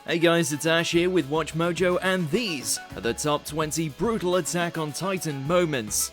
Hey guys, it's Ash here with WatchMojo, and these are the top 20 brutal Attack on Titan moments.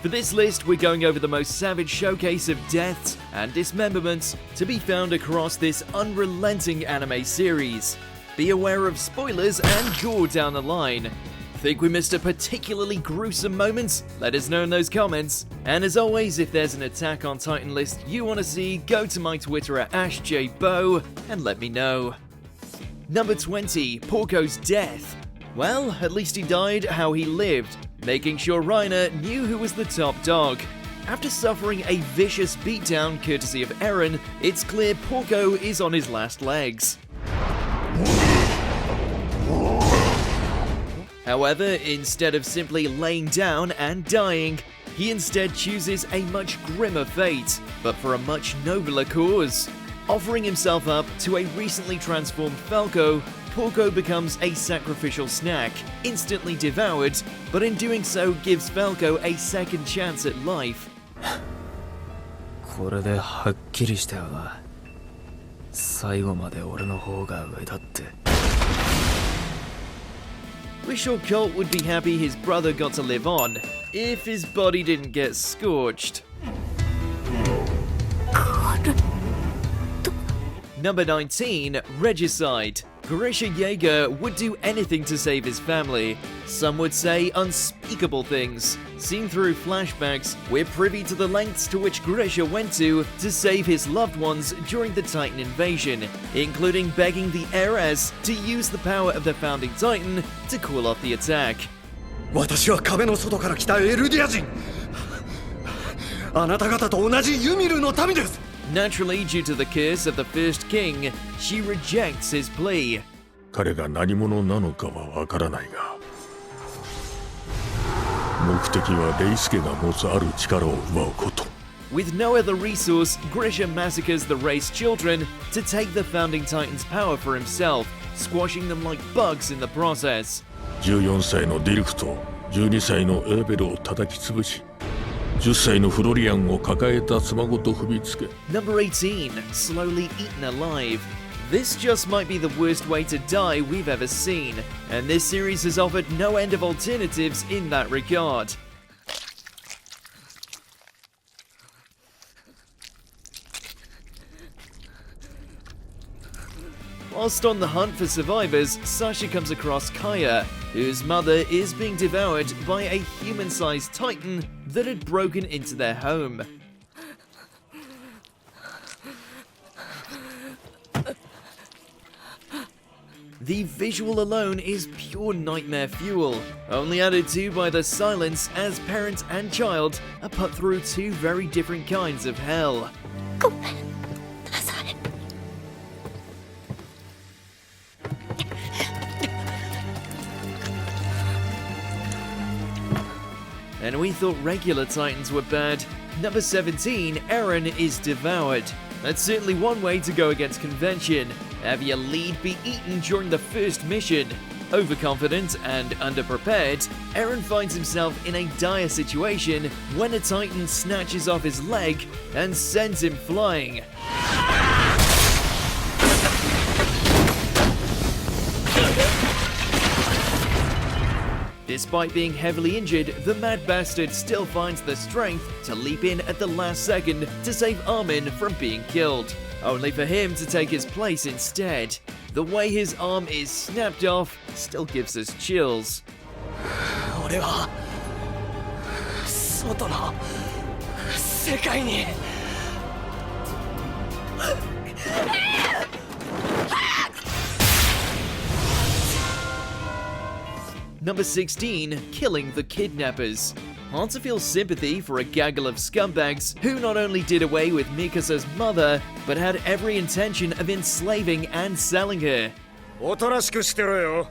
For this list, we're going over the most savage showcase of deaths and dismemberments to be found across this unrelenting anime series. Be aware of spoilers and gore down the line. Think we missed a particularly gruesome moment? Let us know in those comments. And as always, if there's an Attack on Titan list you want to see, go to my Twitter at AshJBo and let me know. Number 20, Porco's death. Well, at least he died how he lived, making sure Reiner knew who was the top dog. After suffering a vicious beatdown courtesy of Eren, it's clear Porco is on his last legs. However, instead of simply laying down and dying, he instead chooses a much grimmer fate, but for a much nobler cause. Offering himself up to a recently transformed Falco, Porco becomes a sacrificial snack, instantly devoured, but in doing so gives Falco a second chance at life. これではっきりしたよな。最後まで俺の方が上だって。 We're sure Colt would be happy his brother got to live on, if his body didn't get scorched. Number 19, Regicide. Grisha Jaeger would do anything to save his family. Some would say unspeakable things. Seen through flashbacks, we're privy to the lengths to which Grisha went to save his loved ones during the Titan invasion, including begging the heiress to use the power of the founding Titan to cool off the attack. 私は壁の外から来たエルディア人。あなた方と同じユミルの民です。 Naturally, due to the curse of the first king, she rejects his plea. 彼が何者なのかはわからないが、目的はレイスケが持つある力を奪うこと。 With no other resource, Grisha massacres the race children to take the founding Titan's power for himself, squashing them like bugs in the process. 14歳のディルクと12歳のエーベルを叩き潰し、10歳のフロリアンを抱えた妻ごと踏みつけ。 Number 18, slowly eaten alive. This just might be the worst way to die we've ever seen, and this series has offered no end of alternatives in that regard. Whilst on the hunt for survivors, Sasha comes across Kaya, whose mother is being devoured by a human-sized titan that had broken into their home. The visual alone is pure nightmare fuel, only added to by the silence as parent and child are put through two very different kinds of hell. And we thought regular Titans were bad. Number 17, Eren is devoured. That's certainly one way to go against convention. Have your lead be eaten during the first mission. Overconfident and underprepared, Eren finds himself in a dire situation when a Titan snatches off his leg and sends him flying. Despite being heavily injured, the mad bastard still finds the strength to leap in at the last second to save Armin from being killed, only for him to take his place instead. The way his arm is snapped off still gives us chills. 俺は外の世界に。 Number 16, killing the kidnappers. Hard to feel sympathy for a gaggle of scumbags who not only did away with Mikasa's mother, but had every intention of enslaving and selling her. おとなしくしてろよ。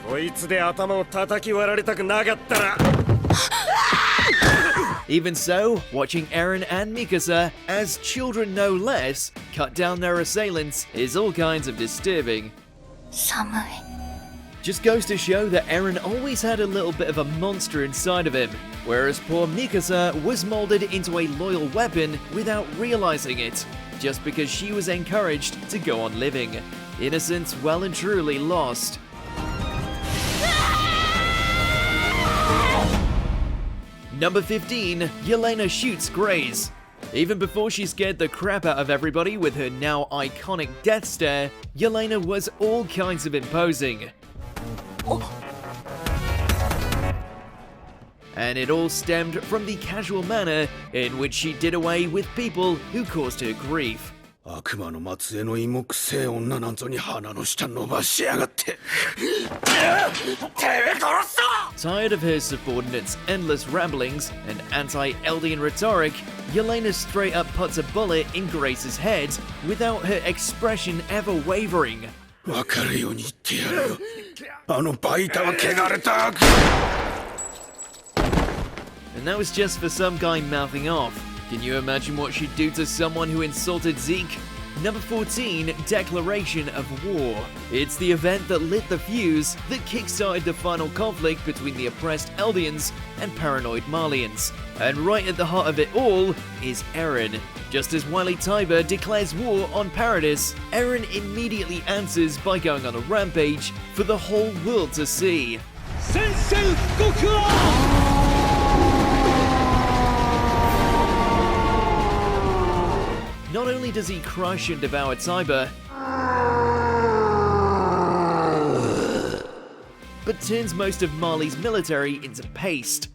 こいつで頭を叩き割られたくなかったら。Even so, watching Eren and Mikasa, as children no less, cut down their assailants is all kinds of disturbing. 寒い。Just goes to show that Eren always had a little bit of a monster inside of him, whereas poor Mikasa was molded into a loyal weapon without realizing it, just because she was encouraged to go on living. Innocence well and truly lost. Number 15, Yelena shoots Graze. Even before she scared the crap out of everybody with her now iconic death stare, Yelena was all kinds of imposing. And it all stemmed from the casual manner in which she did away with people who caused her grief. 悪魔の末裔の芋くせえ女なんぞに鼻の下伸ばしやがって。てめえ殺すぞ! Tired of her subordinates' endless ramblings and anti-Eldian rhetoric, Yelena straight up puts a bullet in Grace's head without her expression ever wavering. わかるように言ってやるよ。あのバイタは汚れた悪魔。 And that was just for some guy mouthing off. Can you imagine what she'd do to someone who insulted Zeke? Number 14, Declaration of War. It's the event that lit the fuse that kickstarted the final conflict between the oppressed Eldians and paranoid Malians. And right at the heart of it all is Eren. Just as Wily Tiber declares war on Paradis, Eren immediately answers by going on a rampage for the whole world to see. Not only does he crush and devour Tiber, but turns most of Mali's military into paste.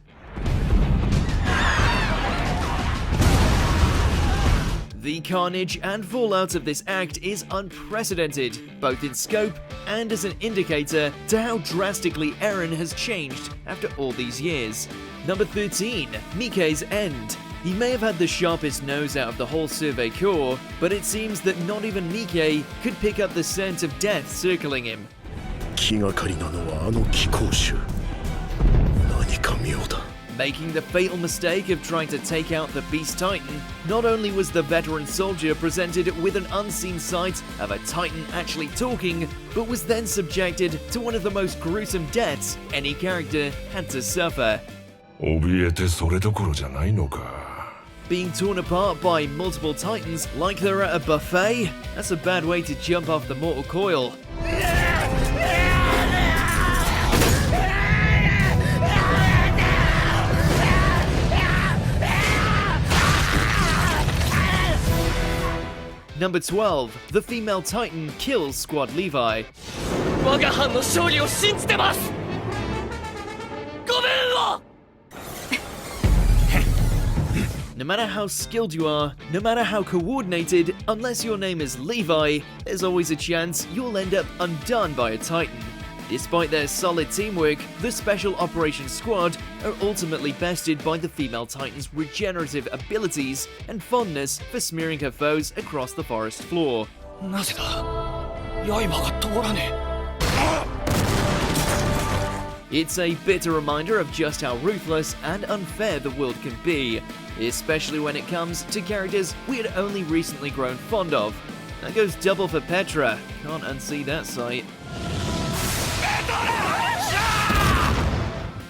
The carnage and fallout of this act is unprecedented, both in scope and as an indicator to how drastically Eren has changed after all these years. Number 13, Mike's End. He may have had the sharpest nose out of the whole Survey Corps, but it seems that not even Mike could pick up the scent of death circling him. 気がかりなのはあの貴公衆。何か妙だ。 Making the fatal mistake of trying to take out the Beast Titan, not only was the veteran soldier presented with an unseen sight of a Titan actually talking, but was then subjected to one of the most gruesome deaths any character had to suffer. 怯えてそれどころじゃないのか。 Being torn apart by multiple titans like they're at a buffet? That's a bad way to jump off the mortal coil. Number 12, the female titan kills Squad Levi. 我が班の勝利を信じてます。ごめんを。 No matter how skilled you are, no matter how coordinated, unless your name is Levi, there's always a chance you'll end up undone by a Titan. Despite their solid teamwork, the Special Operations Squad are ultimately bested by the female Titan's regenerative abilities and fondness for smearing her foes across the forest floor. なぜだ。刃が通らねえ。 It's a bitter reminder of just how ruthless and unfair the world can be, especially when it comes to characters we had only recently grown fond of. That goes double for Petra, can't unsee that sight.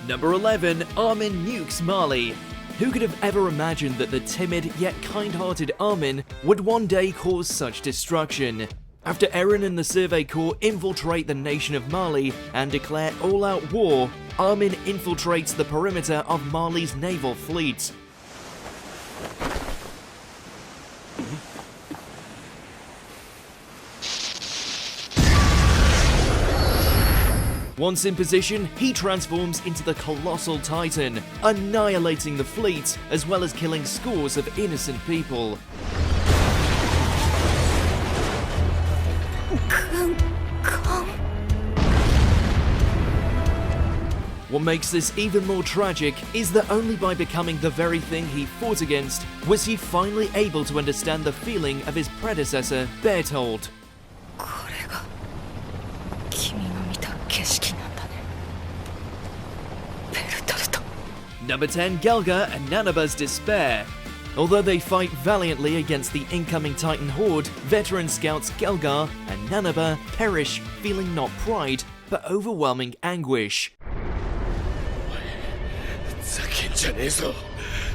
Number 11, Armin Nukes Mali. Who could have ever imagined that the timid yet kind-hearted Armin would one day cause such destruction? After Eren and the Survey Corps infiltrate the nation of Mali and declare all-out war, Armin infiltrates the perimeter of Mali's naval fleet. Once in position, he transforms into the colossal Titan, annihilating the fleet as well as killing scores of innocent people. What makes this even more tragic is that only by becoming the very thing he fought against was he finally able to understand the feeling of his predecessor, Bertold. Number 10, Gelga and Nanaba's Despair. Although they fight valiantly against the incoming Titan horde, veteran scouts Gelgar and Nanaba perish, feeling not pride, but overwhelming anguish. ざけんじゃねえぞ。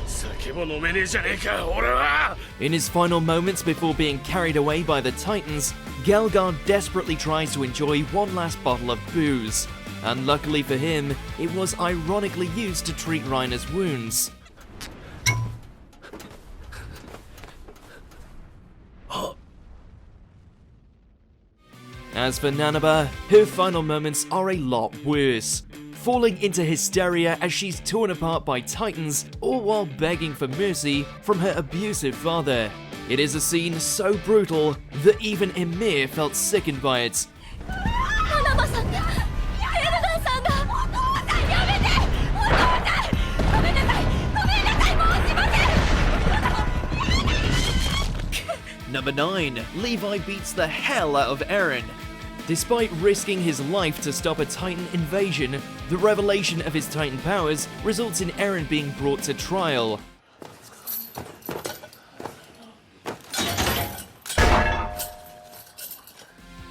酒も飲めねえじゃねえか、俺は。 In his final moments before being carried away by the Titans, Gelgard desperately tries to enjoy one last bottle of booze. Unluckily for him, it was ironically used to treat Reiner's wounds. As for Nanaba, her final moments are a lot worse. Falling into hysteria as she's torn apart by Titans, all while begging for mercy from her abusive father. It is a scene so brutal that even Emir felt sickened by it. Number 9. Levi beats the hell out of Eren. Despite risking his life to stop a Titan invasion, the revelation of his Titan powers results in Eren being brought to trial.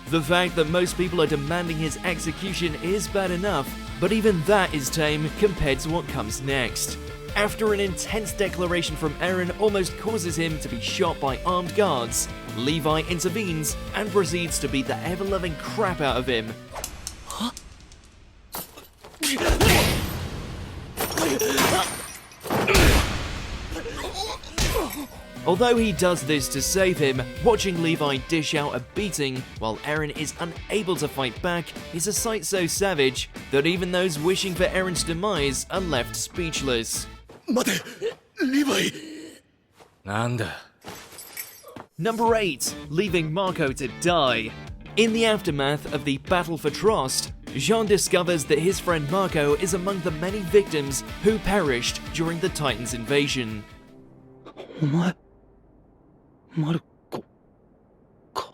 The fact that most people are demanding his execution is bad enough, but even that is tame compared to what comes next. After an intense declaration from Eren almost causes him to be shot by armed guards, Levi intervenes and proceeds to beat the ever-loving crap out of him. Although he does this to save him, watching Levi dish out a beating while Eren is unable to fight back is a sight so savage that even those wishing for Eren's demise are left speechless. 待て、リヴァイ。なんだ。 Number 8. Leaving Marco to die. In the aftermath of the Battle for Trost, Jean discovers that his friend Marco is among the many victims who perished during the Titans' invasion. お前、マルコか。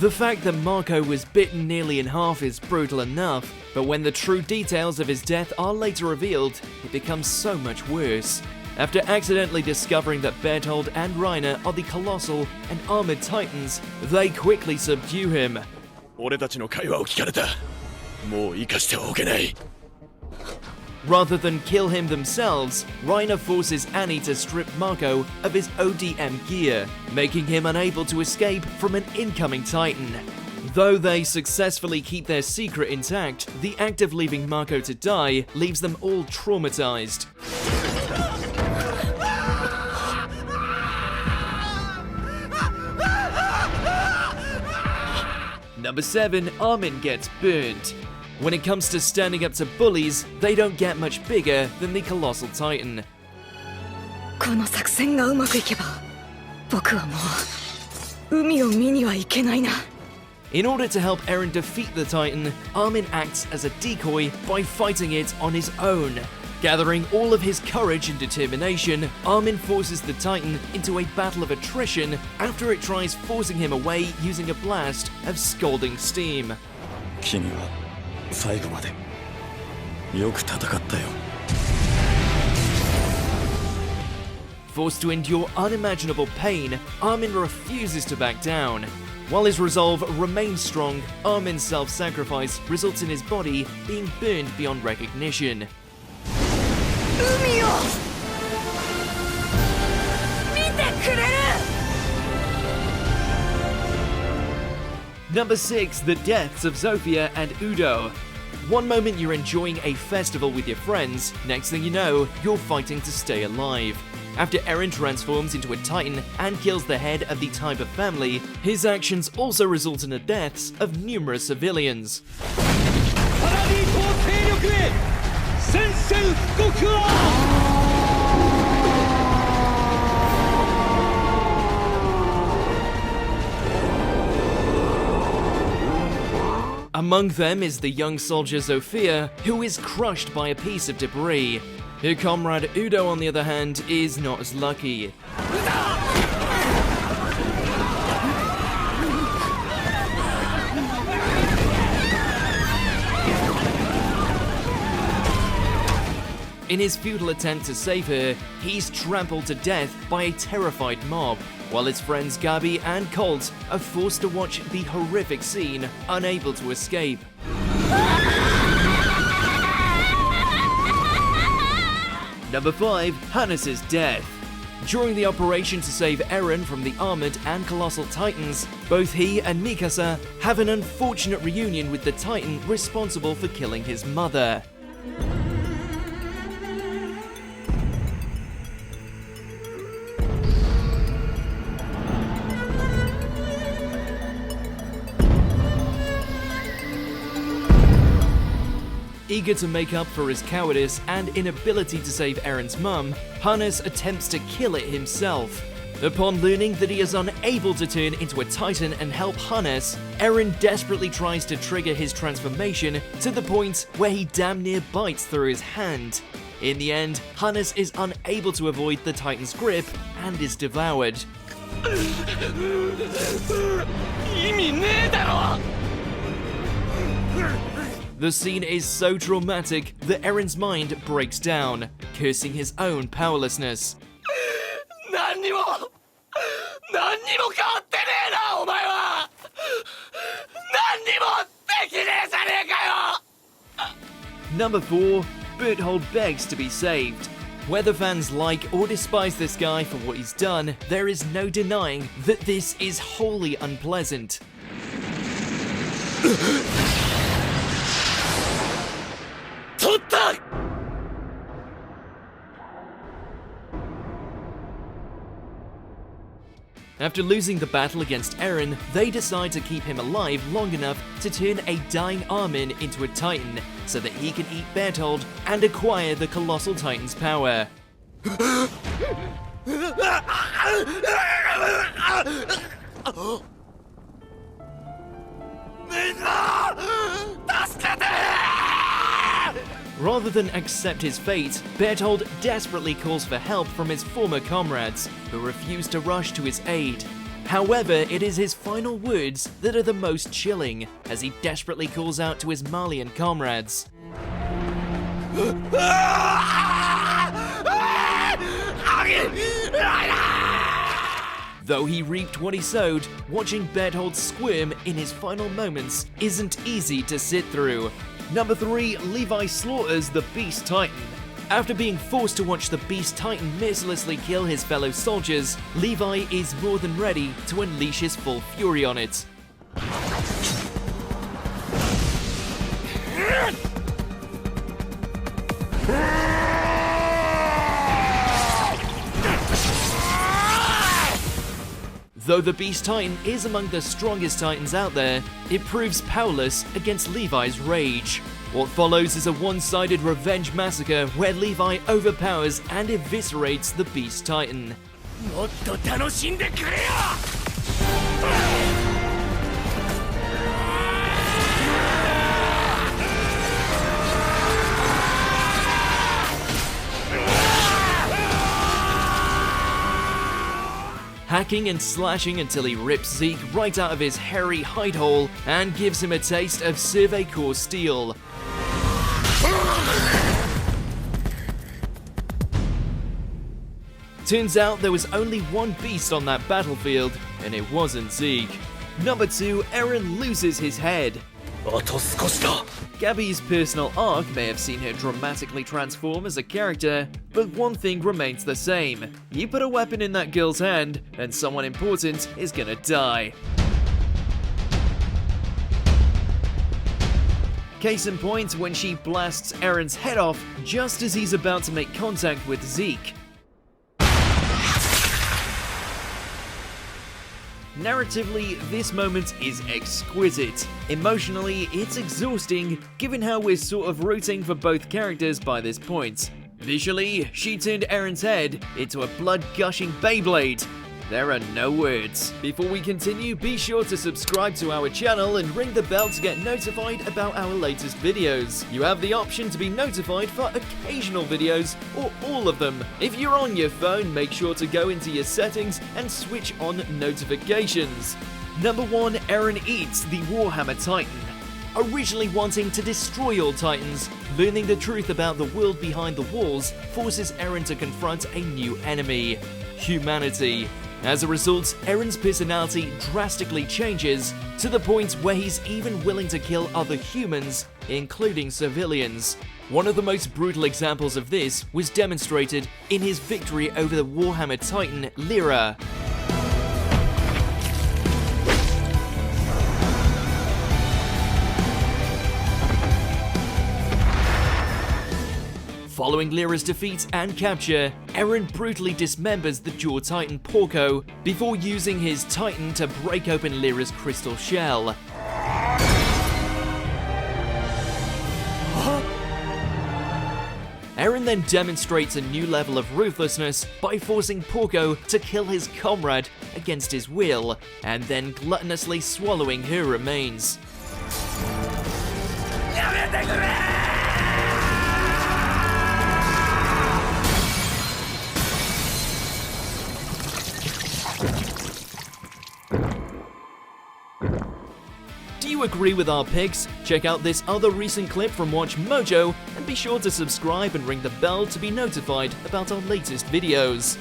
The fact that Marco was bitten nearly in half is brutal enough, but when the true details of his death are later revealed, it becomes so much worse. After accidentally discovering that Berthold and Reiner are the colossal and armored Titans, they quickly subdue him. 俺たちの会話を聞かれた。もう生かしてはおけない。 Rather than kill him themselves, Reiner forces Annie to strip Marco of his ODM gear, making him unable to escape from an incoming Titan. Though they successfully keep their secret intact, the act of leaving Marco to die leaves them all traumatized. Number 7. Armin gets burnt. When it comes to standing up to bullies, they don't get much bigger than the Colossal Titan. この作戦がうまくいけば、僕はもう海を見には行けないな。 In order to help Eren defeat the Titan, Armin acts as a decoy by fighting it on his own. Gathering all of his courage and determination, Armin forces the Titan into a battle of attrition after it tries forcing him away using a blast of scalding steam. 君は最後までよく戦ったよ。 Forced to endure unimaginable pain, Armin refuses to back down. While his resolve remains strong, Armin's self-sacrifice results in his body being burned beyond recognition. 海を見てくれる。 Number 6. The deaths of Zofia and Udo. One moment you're enjoying a festival with your friends, next thing you know, you're fighting to stay alive. After Eren transforms into a Titan and kills the head of the Tiber family, his actions also result in the deaths of numerous civilians. Among them is the young soldier Zofia, who is crushed by a piece of debris. Her comrade Udo, on the other hand, is not as lucky. In his futile attempt to save her, he's trampled to death by a terrified mob, while his friends Gabi and Colt are forced to watch the horrific scene, unable to escape. Number 5. Hannes' death. During the operation to save Eren from the armored and colossal titans, both he and Mikasa have an unfortunate reunion with the titan responsible for killing his mother. Eager to make up for his cowardice and inability to save Eren's mum, Hannes attempts to kill it himself. Upon learning that he is unable to turn into a titan and help Hannes, Eren desperately tries to trigger his transformation to the point where he damn near bites through his hand. In the end, Hannes is unable to avoid the titan's grip and is devoured. The scene is so traumatic that Eren's mind breaks down, cursing his own powerlessness. Number 4. Berthold begs to be saved. Whether fans like or despise this guy for what he's done, there is no denying that this is wholly unpleasant. After losing the battle against Eren, they decide to keep him alive long enough to turn a dying Armin into a titan, so that he can eat Berthold and acquire the colossal titan's power. Rather than accept his fate, Berthold desperately calls for help from his former comrades, who refuse to rush to his aid. However, it is his final words that are the most chilling, as he desperately calls out to his Malian comrades. Though he reaped what he sowed, watching Berthold squirm in his final moments isn't easy to sit through. Number 3. Levi slaughters the Beast Titan. After being forced to watch the Beast Titan mercilessly kill his fellow soldiers, Levi is more than ready to unleash his full fury on it. Though the Beast Titan is among the strongest titans out there, it proves powerless against Levi's rage. What follows is a one-sided revenge massacre where Levi overpowers and eviscerates the Beast Titan. Hacking and slashing until he rips Zeke right out of his hairy hide hole and gives him a taste of Survey Corps steel. Turns out there was only one beast on that battlefield, and it wasn't Zeke. Number 2, Eren loses his head. Gabby's personal arc may have seen her dramatically transform as a character, but one thing remains the same. You put a weapon in that girl's hand, and someone important is gonna die. Case in point when she blasts Eren's head off just as he's about to make contact with Zeke. Narratively, this moment is exquisite. Emotionally, it's exhausting, given how we're sort of rooting for both characters by this point. Visually, she turned Eren's head into a blood-gushing Beyblade. There are no words. Before we continue, be sure to subscribe to our channel and ring the bell to get notified about our latest videos. You have the option to be notified for occasional videos or all of them. If you're on your phone, make sure to go into your settings and switch on notifications. Number 1, Eren eats the Warhammer Titan. Originally wanting to destroy all Titans, learning the truth about the world behind the walls forces Eren to confront a new enemy: humanity. As a result, Eren's personality drastically changes, to the point where he's even willing to kill other humans, including civilians. One of the most brutal examples of this was demonstrated in his victory over the Warhammer Titan, Lyra. Following Lyra's defeat and capture, Eren brutally dismembers the Jaw Titan Porco before using his Titan to break open Lyra's crystal shell. Eren then demonstrates a new level of ruthlessness by forcing Porco to kill his comrade against his will, and then gluttonously swallowing her remains. Do you agree with our picks? Check out this other recent clip from WatchMojo and be sure to subscribe and ring the bell to be notified about our latest videos.